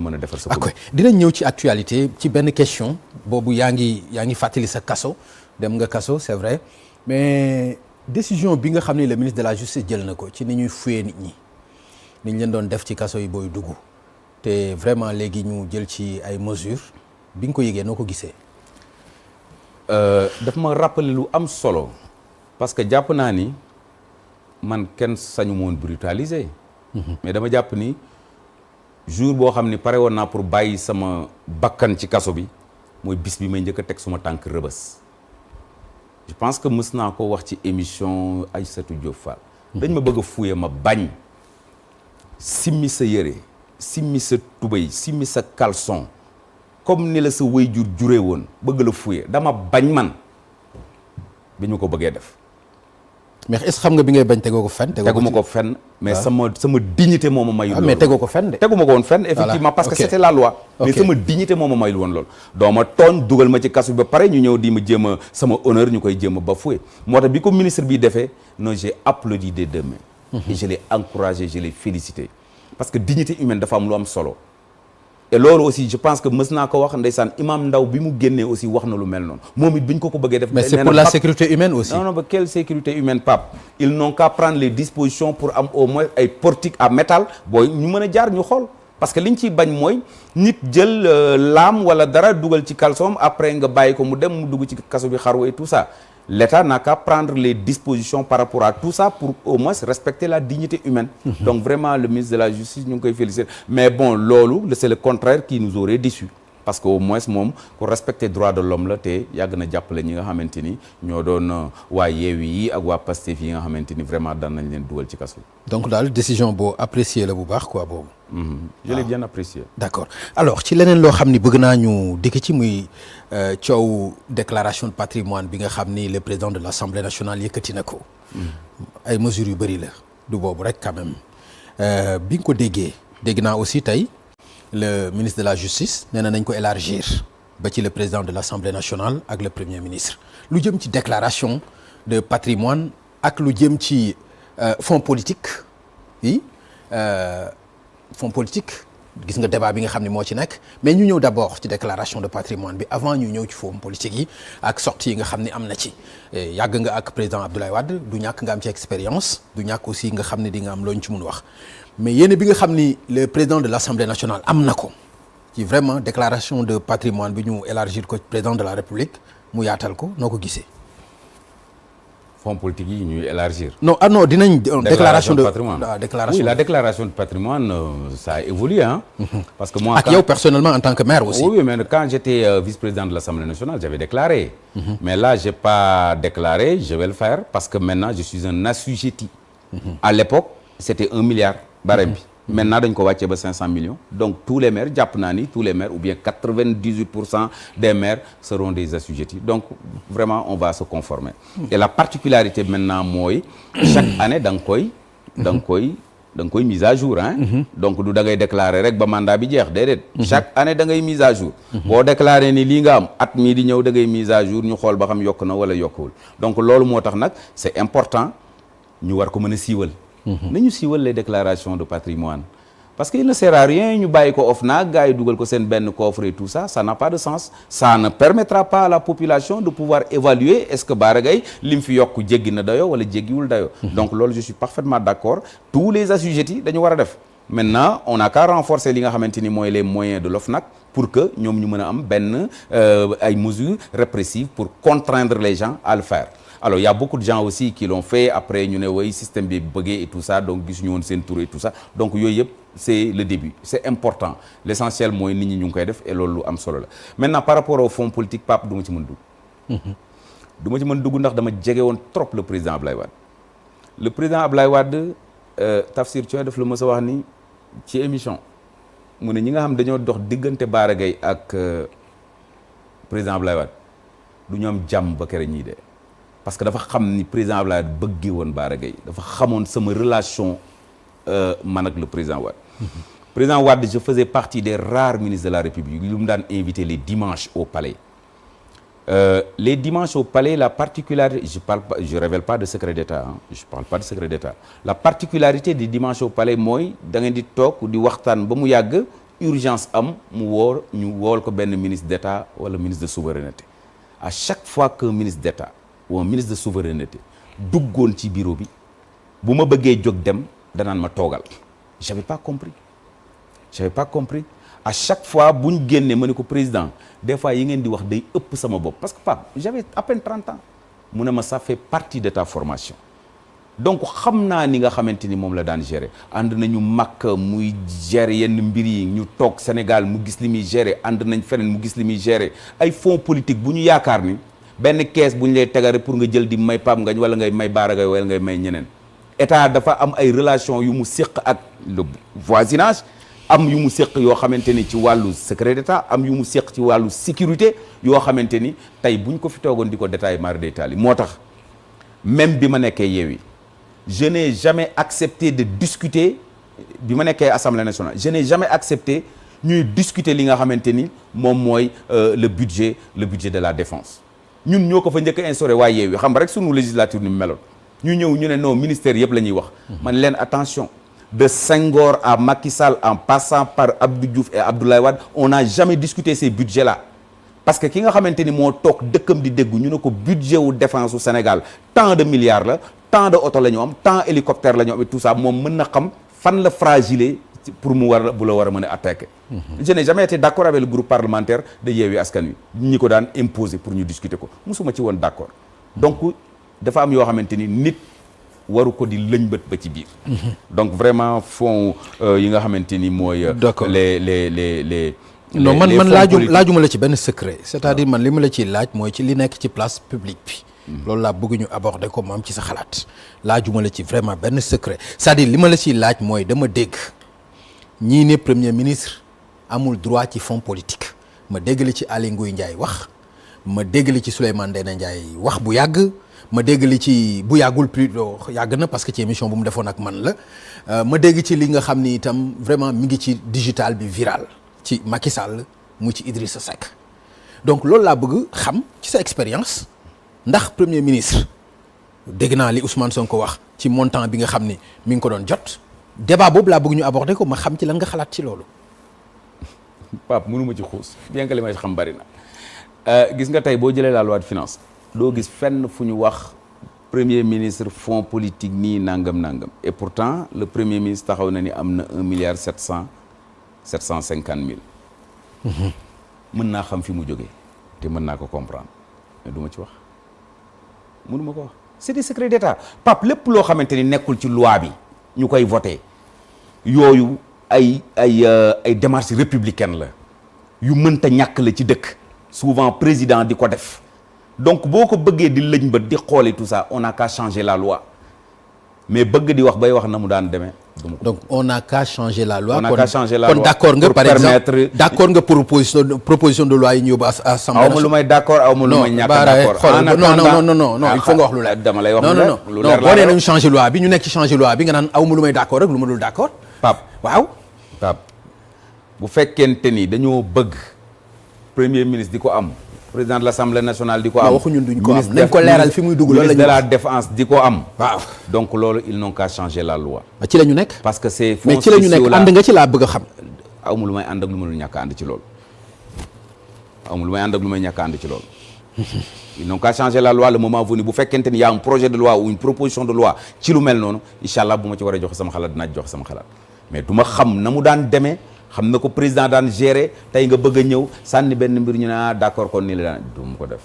mën a defar sa commune. dinañ ñëw ci actualité ci benn question boobu yaa ngi fàttali sa kaso dem nga kaso c'est vrai mais décision bi nga xam ne le ministre de la justice jël na ko ci ni ñuy fuyee nit ñi ni ñu leen doon def ci kaso yi booy dugg te vraiment léegi ñu jël ci ay mesures bi nga ko yëgee noo ko gisee. daf ma rappeler lu am solo parce que jàpp naa ni man kenn sañu moon brutaliser. mais dama jàpp ni jour boo xam ni pare woon naa pour bàyyi sama bakkan ci kaso bi mooy bis bi may njëkk a teg suma tànk rëbës. je pense que mës naa ko wax ci émission Aïssatou Diop Fall. dañ ma bëgg a fuye ma bañ. simmi sa yére simmi sa tubéy simmi sa caleçon comme ni la sa waajur juree woon bëgg la fuye dama bañ man bi ñu ko bëggee def. mais est-ce que xam nga bi ngay bañ tegoo ko fenn. teguma ko fenn mais sama dignité moo ma mayul. mais tegoo ko fenn de. teguma ko woon fenn effectivement parce que c'était la loi. mais sama dignité moo ma mayul woon loolu. doo ma tooñ dugal ma ci kasu ba pare ñu ñëw di ma jéem a sama honneur ñu koy jéem a bafoué moo tax bi ko ministre bi defee non j'ai applaudi des deux mains. et je l'ai encouragé je l'ai félicité parce que dignité humaine dafa am lu am solo. et loolu aussi je pense que mës naa ko wax ndeysaan imam Ndaw bi mu génnee aussi wax na lu mel noonu moom it bi ñu ko bëggee def. mais c'est pour la sécurité humaine aussi. non ba quelle sécurité humaine Pape ils n'ont qu'à prendre les dispositions pour am au moins ay portique à métal booy ñu mën a jaar ñu xool parce que liñ ciy bañ mooy nit jël laam wala dara dugal ci caleçon après nga bàyyi ko mu dem mu dugg ci kaso bi xaru et tout ça. L'État n'a qu'à prendre les dispositions par rapport à tout ça pour au moins respecter la dignité humaine. Donc vraiment le ministre de la Justice ñu ngi koy féliciter mais bon loolu c'est le contraire qui nous aurait déçus parce que au moins moom ku respecter droit de l'homme la te yàgg na jàppale ñi nga xamante ni ñoo doon waa Yewwi yi ak waa Pastef yi nga xamante ni vraiment daan nañ leen dugal ci kaso. donc daal décision boo apprécier la bu baax quoi boobu. je l'ai bien apprécié. d'accord alors ci leneen loo xam ni bëgg naa ñu dikk ci muy coow déclaration de patrimoine bi nga xam ni le président de l'Assemblée nationale yëkkati na ko. ay mesures yu bëri la du boobu rek quand même bi nga ko dégg naa aussi tey le ministre de la justice nee na nañ ko élargir ba ci le président de l'Assemblée nationale ak le premier ministre lu jëm ci déclaration de patrimoine ak lu jëm ci fonds politique yi fonds politique gis nga débat bi nga xam ne moo ci nekk mais ñu ñëw d'abord ci déclaration de patrimoine bi avant ñu ñëw ci fonds politique yi ak sortie yi nga xam ne am na ci yàgg nga ak président Abdoulaye Wade du ñàkk nga am ci expérience du ñàkk aussi nga xam ne di nga am loo ñu ci mun wax mais yéen bi nga xam ni le président de l'Assemblée nationale am na ko ci vraiment déclaration de patrimoine bi ñu élargir ko président de la République mu yaatal ko noo ko gisee. fonds politique yi ñuy élargir. non dinañ. déclaration de patrimoine déclaration. Oui, la déclaration de patrimoine ça a évolué hein. Parce que moi. ak yow personnellement en tant que maire aussi. Oui mais quand j'étais vice-président de l'Assemblée nationale j'avais déclaré. Mais là j'ai pas déclaré je vais le faire parce que maintenant je suis un assujetti. À l'époque c'était 1 milliard barème bi. Maintenant dañ ko wàccee ba 500 millions donc tous les maires jàpp naa ni tous les maires ou bien 98% des maires seront des assujettis donc vraiment on va se conformer. Et la particularité maintenant mooy chaque année da nga koy mise à jour hein. Donc du da ngay déclarer rek ba mandat bi jeex déedéet. Chaque année da ngay mise à jour. boo déclarer ni lii nga am at mii di ñëw da ngay mise à jour ñu xool ba xam yokk na wala yokkuwul donc loolu moo tax nag c'est important ñu war ko mën a siiwal. nañu siiwal les déclarations de patrimoine parce que il ne sert à rien ñu bàyyi ko OFNAC gars yi dugal ko seen benn coffre et tout ça ça n'a pas de sens ça ne permettra pas à la population de pouvoir évaluer est-ce que Bara Gaye li mu fi yokk jéggi na dayo wala jéggiwul dayo donc loolu je suis parfaitement d'accord tous les assujettis dañu war a def maintenant on n'a qu'à renforcer li nga xamante ni mooy les moyens de l'OFNAC pour que ñoom ñu mën a am benn ay mesures répressives pour contraindre les gens à le faire. Alors il y a beaucoup de gens aussi qui l'ont fait après ñu ne way système bi bëggee et tout ça donc gisuñu woon seen tour et tout ça donc yooyu yëpp c'est le début c'est important l'essentiel mooy nit ñi ñu ngi koy def et loolu lu am solo la maintenant par rapport au fonds politique Pape du ma ci mën dugg du ma ci mën dugg ndax dama jege woon trop le président Ablaye Wade le président Ablaye Wade Tafsir Thioye daf la mës a wax ni ci émission mu ne ñi nga xam dañoo dox diggante Bara Gaye ak président Ablaye Wade du ñu am jàmm ba kere ñii de parce que dafa xam ni président Abdoulaye bëggee woon Bara Gaye dafa xamoon sama relation man ak le président Wade. Président Wade je faisais partie des rares ministres de la République yu mu daan invité les dimanches au palais. Les dimanches au palais la particularité je révèle pas de secret d'État hein, je parle pas de secret d'État la particularité des dimanches au palais mooy da ngeen di toog di waxtaan ba mu yàgg urgence am mu ñu wool ko benn ministre d'État wala ministre de souveraineté à chaque fois qu'un ministre d'État ou un ministre de souveraineté duggoon ci bureau bi bu ma bëggee jóg dem danaan ma toogal j'avais pas compris à chaque fois bu ñu génnee ma ne ko président des fois yi ngeen di wax day ëpp sama bopp parce que Pape j'avais à peine 30 ans mu ne ma ça fait partie de ta formation donc xam naa ni nga xamante ni moom la daan gérer ànd nañu mag muy gérer yenn mbir yi ñu toog Sénégal mu gis li muy gérer ànd nañ feneen mu gis li muy gérer ay fonds politique bu ñu yaakaar ni benn kees bu ñu lay tegare pour nga jël di may Pape Ngagne wala ngay may Bara Gaye wala ngay may ñeneen état dafa am ay relation yu mu séq ak le voisinage am yu mu séq yoo xamante ni ci wàllu secret d'état am yu mu séq ci wàllu sécurité yoo xamante ni tey bu ñu ko fi toogoon di ko détaillé mari day taali moo tax même bi ma nekkee Yewwi je n'ai jamais accepté de discuter bi ma nekkee Assemblée nationale je n'ai jamais accepté ñuy discuter li nga xamante ni moom mooy le budget de la défense ñun ñoo ko fa njëkk a instauré waa Yewwi xam nga rek sunu législature ni mu meloon ñu ñëw ñu ne non ministère yëpp la ñuy wax man leen attention de Senghor à Macky Sall en passant par Abdou Diouf et Abdoulaye Wade on n'a jamais discuté ces budgets là parce que ki nga xamante ni moo toog dëkkam di déggu ñu ne ko budget wu défense au Sénégal tant de milliards la tant de oto la ñu am tant hélicoptère la ñu am et tout ça moom mën na xam fan la fragile pour mu war bu la war a mën a attaquer. Je n'ai jamais été d'accord avec le groupe parlementaire de Yewwi Askan Wi ñi ko daan imposer pour ñu discuter ko musuma ci woon d'accord donc dafa am yoo xamante ni nit waru ko di lëñbët ba ci biir. donc vraiment fonds yi nga xamante ni mooy. d'accord les non man laajuma la ci benn secret c'est-à-dire man li ma la ciy laaj mooy ci li nekk ci place publique bi. loolu laa bëgg ñu aborder ko moom ci sa xalaat laajuma la ci vraiment benn secret c'est-à-dire li ma la ciy laaj mooy dama dégg ñii ne premier ministre amul droit ci fonds politique ma dégg li ci Aly Ngouille Ndiaye wax ma dégg li ci Souleymane Ndéné Ndiaye wax bu yàgg ma dégg li ci bu yàggul plus yàgg na parce que ci émission bu mu defoon ak man la ma dégg ci li nga xam ni itam vraiment mi ngi ci digital bi viral ci Macky Sall mu ci Idrissa Seck donc loolu laa bëgg xam ci sa expérience ndax premier ministre dégg naa li Ousmane Sonko wax ci montant bi nga xam ni mi ngi ko doon jot débat boobu laa bëgg ñu aborder ko ma xam ci lan nga xalaat ci loolu. Pape mënuma ci xuus bien que li may xam bari na gis nga tey boo jëlee la loi de finance doo gis fenn fu ñu wax premier ministre fonds politique nii nangam et pourtant le premier ministre taxaw na ni am na 1,750 milliard. mën naa xam fi mu jógee te mën naa ko comprendre mais du ma ci wax mënuma ko wax c'est des secrets d'État Pape lépp loo xamante ni nekkul ci loi bi ñu koy voté yooyu ay démarches républicaines la yu mënta ñàkk la ci dëkk souvent président di ko def donc boo ko bëggee di lëñ ba di xooli tout ça on n'a qu'à changer la loi mais bëgg di wax bay wax na mu daan demee. donc on n'a qu'à changer la loi. on n'a qu'à changer la loi kon d'accord nga par exemple d'accord nga proposition de loi yi ñu yóbbu assemblée. aw ma lu may d'accord aw ma lu may ñàkk d'accord. non il faut nga wax lu leer. dama lay wax lu non leer boo nee nañu changer loi bi ñu nekk ci changer loi bi nga naan aw ma lu may d'accord rek lu ma dul d'accord. Pape waaw. Pape bu fekkente ni dañoo bëgg premier ministre di ko am. président de l'Assemblée nationale di ko am. waxuñu duñ ko am nañ ko leeral fi muy dugg loolu la ministre de la défense di ko am. waaw donc loolu ils n'ont qu'à changer la loi. ci la ñu nekk. parce que c'est mais ci la ñu nekk ànd nga ci laa bëgg a xam. aw ma lu may ànd ak lu ma dul ñàkk ànd ci loolu. aw ma lu may ànd ak lu may ñàkk ànd ci loolu. ils n'ont qu'à changer la loi le moment venu bu fekkente ni y a un projet de loi ou une proposition de loi ci lu mel noonu incha allah bu ma ci war a joxe sama xalaat dinaa joxe sama xalaat mais du ma xam na mu daan demee. xam na ko président daan gérer tey nga bëgg a ñëw sànni benn mbir ñu ne d'accord kon nii la daan du mu ko def